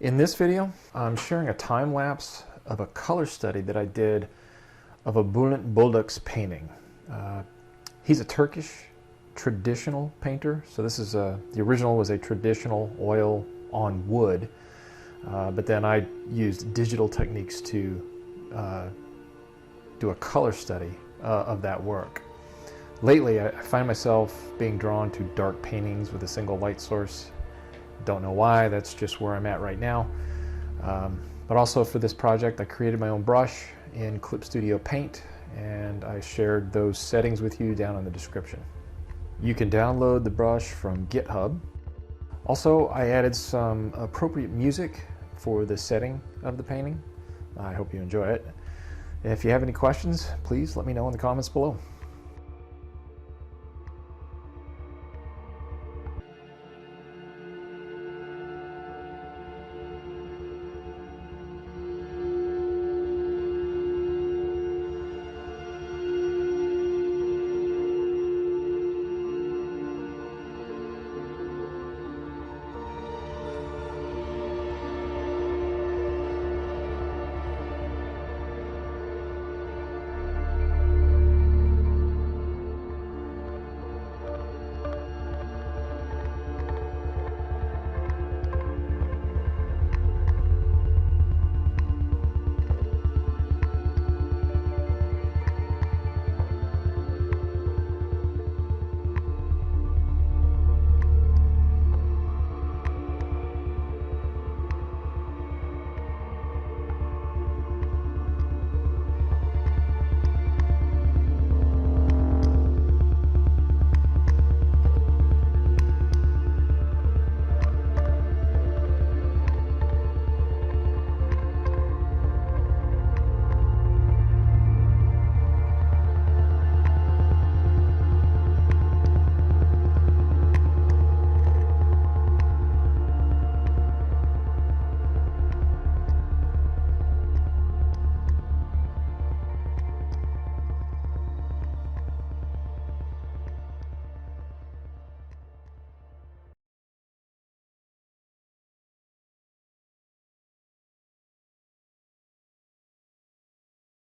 In this video, I'm sharing a time lapse of a color study that I did of a Bulduk's painting. He's a Turkish traditional painter, so this is the original was a traditional oil on wood, but then I used digital techniques to do a color study of that work. Lately, I find myself being drawn to dark paintings with a single light source. Don't know why, that's just where I'm at right now. But also for this project, I created my own brush in Clip Studio Paint, and I shared those settings with you down in the description. You can download the brush from Git Hub. Also, I added some appropriate music for the setting of the painting. I hope you enjoy it. If you have any questions, please let me know in the comments below.